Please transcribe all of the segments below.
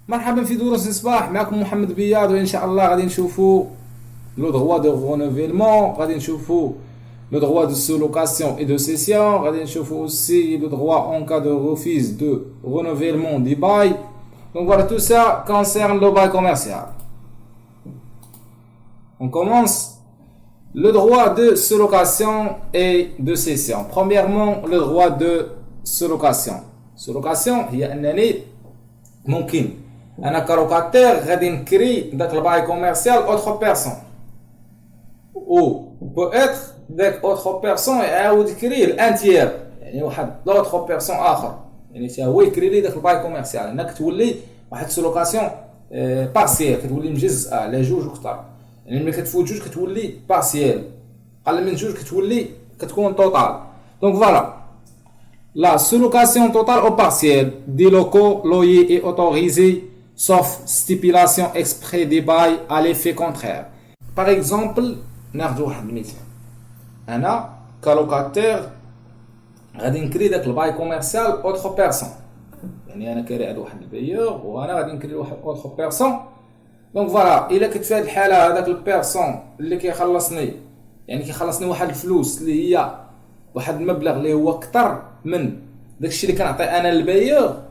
مرحبا في دروس الصباح، معكم محمد بياض، وإن شاء الله غادي نشوفوا لو droit de renouvellement، غادي نشوفوا le droit de sous-location et de cession، غادي نشوفوا aussi le droit en cas de refus de renouvellement du bail. Donc voilà, tout ça concerne le bail commercial. On commence. Le droit de sous-location et de cession. Premièrement, le droit de sous-location. Sous-location هي أنني ممكن أنا كلوكاتير غادي نكري داك الباي كوميرسيال autre personne. ou peut-être داك autre personne يعاود يكري الانتيير، يعني واحد d'autre personne آخر، يعني حتى هو يكري لي داك الباي كوميرسيال. انك تولي واحد سولوكاسيون بارسيال، كتولي مجزئة على جوج وكثر. يعني ملي كتفوت جوج كتولي بارسيال، قل من جوج كتكون توتال. Donc voilà, la sous-location totale ou partielle des locaux loyers est autorisée sauf stipulation exprès des bails à l'effet contraire. Par exemple, ناخذ واحد المثال. انا كلوكاتير غادي نكري داك الباي كوميرسيال اوتر بيرسون، يعني انا كاري عند واحد البيور وانا غادي نكري واحد اوتر بيرسون. دونك فوالا، الا كنت في هذه الحاله هذاك البيرسون اللي كيخلصني، يعني كيخلصني واحد الفلوس اللي هي واحد المبلغ اللي هو اكثر من داكشي اللي كنعطي انا للبيور،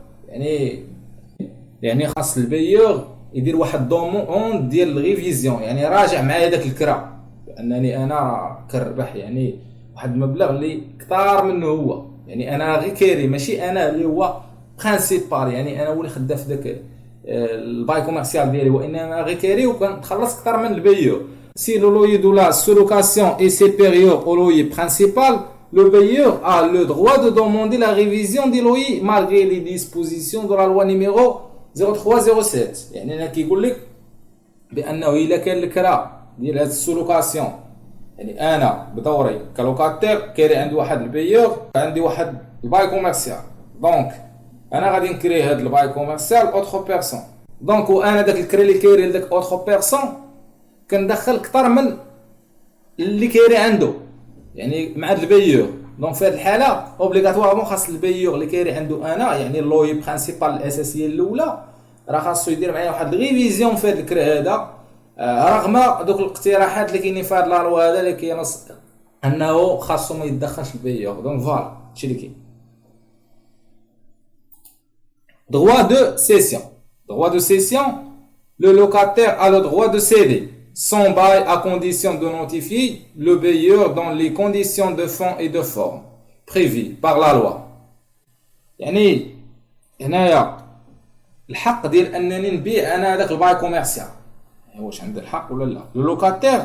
يعني خاص البيور يدير واحد دومون ديال الريفيزيون، يعني راجع معايا داك الكرا بانني انا كنربح يعني واحد المبلغ اللي كثار منه هو، يعني انا غير كاري، ماشي انا اللي هو برينسيبال، يعني انا هو اللي خدام في داك الباي كوميرسيال ديالي، وانما غير كاري وكنتخلص اكثر من البيور. Si le loyer de la sous-location est supérieur au loyer principal, le bailleur a le droit de demander la révision des loyers malgré les dispositions de la loi numéro 0307. يعني انا كيقول لك بانه الا كان الكرا ديال هاد السولوكاسيون، يعني انا بدوري كلوكاتير كاري عند واحد البيور، عندي واحد الباي كوميرسيال، دونك انا غادي نكري هاد الباي كوميرسيال اوتر بيرسون. دونك وانا داك الكري اللي كايري لداك اوتر بيرسون كندخل اكثر من اللي كايري عنده، يعني مع البيور. دونك في هذه الحاله اوبليغاتوارمون خاص البيور اللي كايري عنده انا، يعني اللوي برينسيبال الاساسيه الاولى، راه خاصو يدير معايا واحد ريفيزيون في هذا الكرا هذا، رغم دوك الاقتراحات اللي كاينين في هذا لا لوا هذا اللي كينص انه خاصو ما يتدخلش البيور. دونك فوالا هادشي اللي كاين. Droit de cession. Droit de cession, le locataire a le droit de céder son bail à condition de notifier le bailleur dans les conditions de fond et de forme prévues par la loi. يعني هنايا الحق ديال انني نبيع انا هذاك الباي كوميرسيال، واش عندي الحق ولا لا؟ اللوكاتير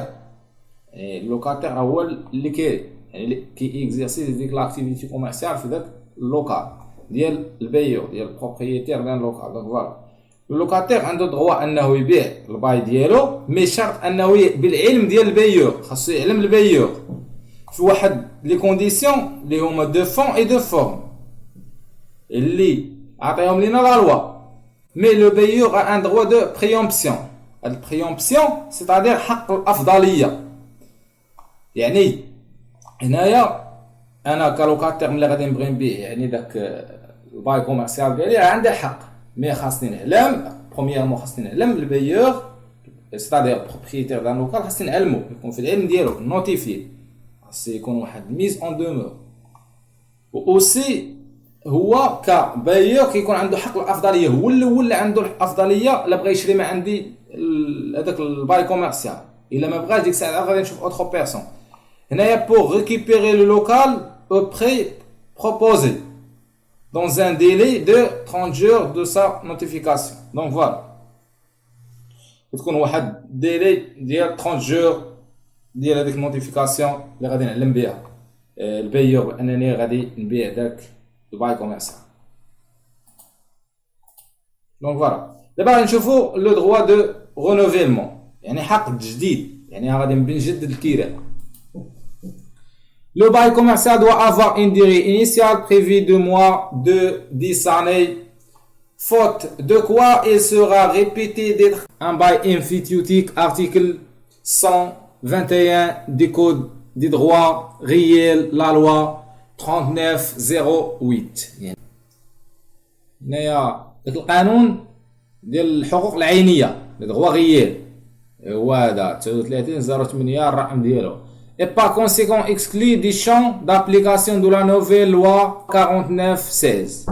هو اللي كاين، يعني كي اكزيرسي ديك لاكتيفيتي كوميرسيال في ذاك اللوكال ديال البيور ديال البروبريتير ديال اللوكال. دونك فوالا اللوكاتير عنده دغوا انه يبيع الباي ديالو، مي شرط انه بالعلم ديال البيور، خاصو يعلم البيور في واحد لي كونديسيون اللي هما دو فون اي دو فورم اللي عطيهم لينا لا لوا. مي لو بيور ا ان دغوا دو بريومبسيون. هاد البريومبسيون سيتادير حق الافضليه، يعني هنايا انا كلوكاتير ملي غادي نبغي نبيع يعني داك الباي كوميرسيال ديالي عندي حق، مي خاصني نعلم برومييرمون، خاصني نعلم البيور سيتادير بروبريتير دان لوكال، خاصني نعلمو يكون في العلم ديالو، نوتيفي، خاص يكون واحد ميز اون دومور. و اوسي هو كبيور كيكون عنده حق الافضليه، هو الاول اللي عنده الافضليه الا بغى يشري ما عندي هذاك الباي كوميرسيال، الا ما بغاش ديك الساعه غادي نشوف اوتر بيرسون. هنايا pour récupérer le local au prix proposé dans un délai de 30 jours de sa notification. Donc voilà, تكون واحد ديلي ديال 30 جور ديال هذيك النوتيفيكاسيون اللي غادي نعلم بها البيور بانني غادي نبيع داك الباي كوميرسيال. دونك فوالا دابا غادي نشوفوا لو دروا دو رونوفيلمون، يعني حق التجديد، يعني غادي نجدد الكراء. Le bail commercial doit avoir une durée initiale prévue de mois de 10 années, faute de quoi il sera répété d'être un bail emphytéotique, article 121 du Code des droits réels, la loi 3908. هنايا القانون ديال الحقوق العينيه لي دغوا غيير هو هذا 3908 الرقم ديالو. Et par conséquent exclu du champ d'application de la nouvelle loi 49/16.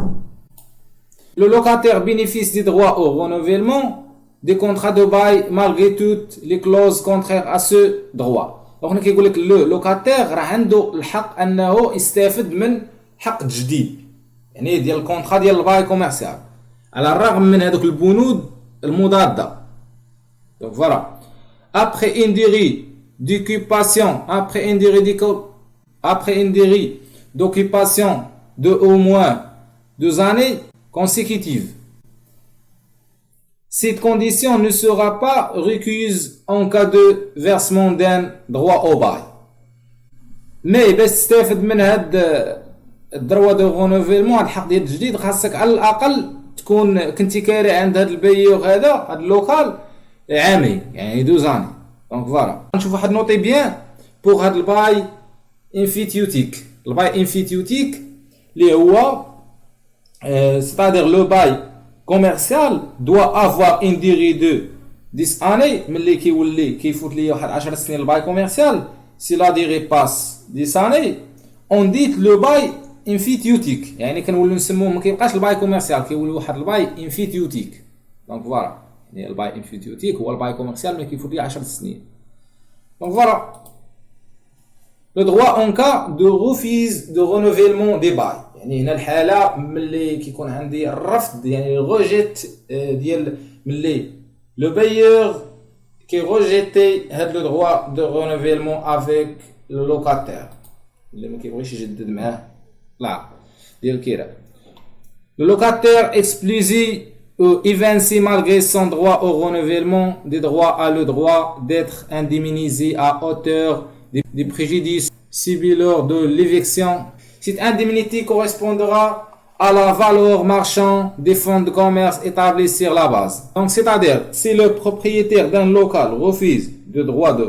Le locataire bénéficie des droits au renouvellement des contrats de bail malgré toutes les clauses contraires à ce droit. Donc هنا كيقول لك لو لوكاتير راه عنده الحق انه يستافد من حق جديد يعني ديال الكونطرا ديال الباي كوميرسيال على الرغم من هذوك البنود المضاده. Donc voilà. Après une durée d'occupation, après une durée d'occupation de au moins 2 années consécutives, cette condition ne sera pas requise en cas de versement d'un droit au bail. Mais باش تستافد من هاد الدروا دو رونوفيلمون هاد الحق ديال التجديد خاصك على الاقل تكون كنتي كاري عند هاد البيور هذا هاد اللوكال عامين يعني 2 années. دونك فوالا نشوف واحد نوتي بيان بوغ هاد الباي انفيتيوتيك. الباي انفيتيوتيك اللي هو c'est-à-dire le bail commercial doit avoir une durée de 10 années. ملي كيولي كيفوت ليا واحد 10 سنين الباي كوميرسيال si la durée passe 10 années on dit le bail انفيتيوتيك يعني كنولوا نسموه ما كيبقاش الباي كوميرسيال كيولي واحد الباي انفيتيوتيك. دونك فوالا يعني الباي انفيتيوتيك هو الباي كوميرسيال ملي كيفوت ليه 10 سنين. دونك فوالا لو droit en cas de refus de renouvellement des bails يعني هنا الحاله ملي كيكون عندي الرفض يعني الريجيت ديال ملي لو بايور كي ريجيتي هاد لو droit de renouvellement avec le locataire اللي ما كيبغيش يجدد معاه لا ديال الكراء. Le locataire explicite ou évincé malgré son droit au renouvellement des droits a le droit d'être indemnisé à hauteur des préjudices subis lors de l'éviction. Cette indemnité correspondra à la valeur marchande des fonds de commerce établis sur la base. Donc c'est-à-dire si le propriétaire d'un local refuse le droit de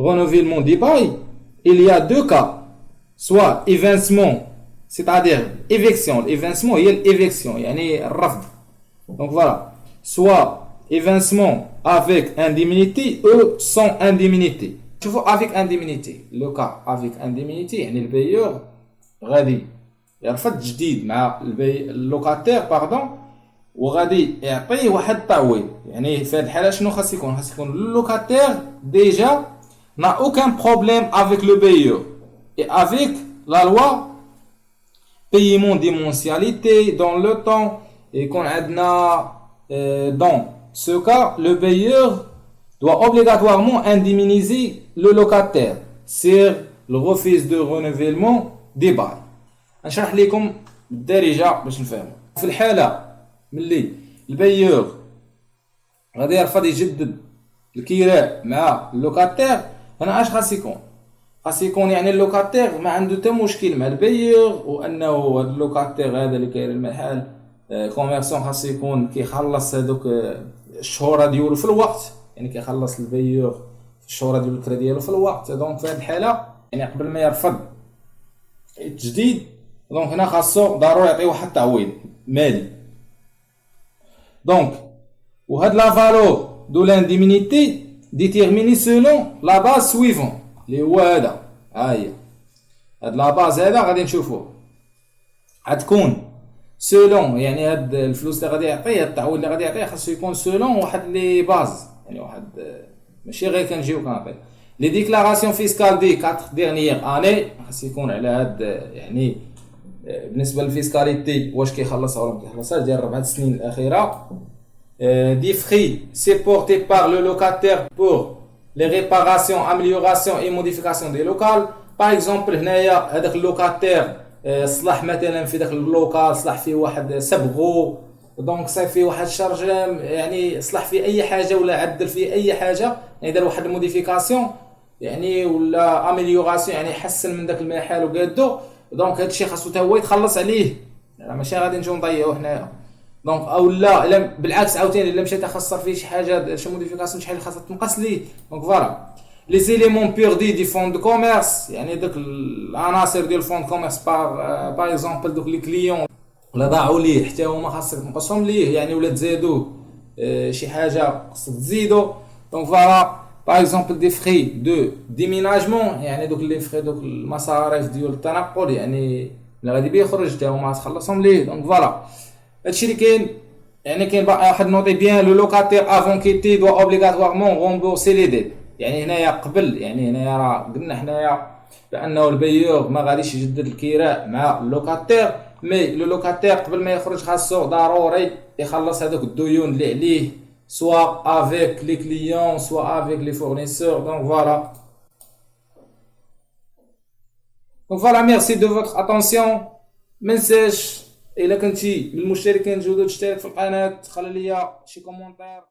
renouvellement des bails, il y a 2 cas, soit évincement c'est-à-dire éviction. L'évincement هي l'éviction يعني الرفض. Donc voilà, soit évincement avec indemnité ou sans indemnité. شوفوا avec indemnité. Le cas avec indemnité يعني البيور غادي يرفض جديد مع اللوكاتير باردون وغادي يعطيه واحد التعويض. يعني في هذه الحاله شنو خاص يكون؟ خاص يكون اللوكاتير déjà n'a aucun problème avec le payeur et avec la loi paiement des mensualités dans le temps et qu'on a dans ce cas le payeur doit obligatoirement indemniser le locataire sur le refus de renouvellement des bails. نشرح لكم بالدارجه باش نفهموا. في الحاله ملي البيور غادي يرفض يجدد الكراء مع اللوكاتير هنا اش خاص يكون؟ خاص يكون يعني اللوكاتير ما عنده حتى مشكل مع البيور وانه هذا اللوكاتير هذا اللي كاين المحل كوميرسون خاص يكون كيخلص هذوك الشهور ديالو في الوقت يعني كيخلص البيور في الشهور ديال الكرا ديالو في الوقت. دونك في هذه الحاله يعني قبل ما يرفض التجديد دونك هنا خاصو ضروري يعطيه واحد التعويض مالي. دونك وهاد لا فالور دو لانديمينيتي ديتيرميني سولون لا باز سويفون اللي هو هذا ها هي هاد لا باز هذا غادي نشوفوه غتكون سولون يعني هاد الفلوس اللي غادي يعطيه التعويض اللي غادي يعطيه خاصو يكون سولون واحد لي باز يعني واحد ماشي غير كنجيو كنعطي لي ديكلاراسيون فيسكال دي 4 ديرنيير اني خاص يكون على هاد يعني بالنسبه للفيسكاليتي واش كيخلصها ولا ما كيخلصهاش ديال 4 سنين الاخيره. دي فري سيبورتي بار لو لوكاتير بور لي ريباراسيون امليوراسيون اي موديفيكاسيون دي لوكال. باغ اكزومبل هنايا هذاك اللوكاتير صلح مثلا في داك اللوكال صلح فيه واحد سبغو دونك صايب فيه واحد شارجام يعني صلح فيه اي حاجه ولا عدل فيه اي حاجه يعني دار واحد الموديفيكاسيون يعني ولا امليوراسيون يعني حسن من داك المحل وقادو. دونك هادشي خاصو حتى هو يتخلص عليه ماشي غادي نجيو نضيعوه حنايا. دونك او لا بالعكس عاوتاني الا مشى تخسر فيه شي حاجه شي موديفيكاسيون شي حاجه خاصها تنقص ليه. دونك فوالا لي زيليمون بيردي دي فون دو كوميرس يعني داك العناصر ديال الفون دو كوميرس باغ اكزومبل دوك لي كليون ولا ضاعوا ليه حتى هما خاصك تنقصهم ليه يعني، ولا تزادوه شي حاجه خاصك تزيدو. دونك فوالا باغ اكزومبل دي فري دو ديميناجمون، يعني دوك لي فري دوك المصاريف ديال التنقل يعني اللي غادي بيخرج حتى هما تخلصهم ليه. دونك فوالا هادشي اللي كاين. يعني كاين واحد نوطي بيان لو لوكاتير افون كيتي دو اوبليغاتوارمون غومبورسي لي ديت. يعني هنايا قبل، يعني هنايا راه قلنا حنايا بانه البيور ما غاديش يجدد الكراء مع اللوكاتير، مي لو لوكاتير قبل ما يخرج خاصو ضروري يخلص هذوك الديون اللي عليه، سوا افيك لي كليون سوا افيك لي فورنيسور. دونك فوالا ميرسي دو فوتر اتونسيون. منساش الا كنتي من المشتركين الجدد تشترك في القناه، خلي ليا شي كومونتير.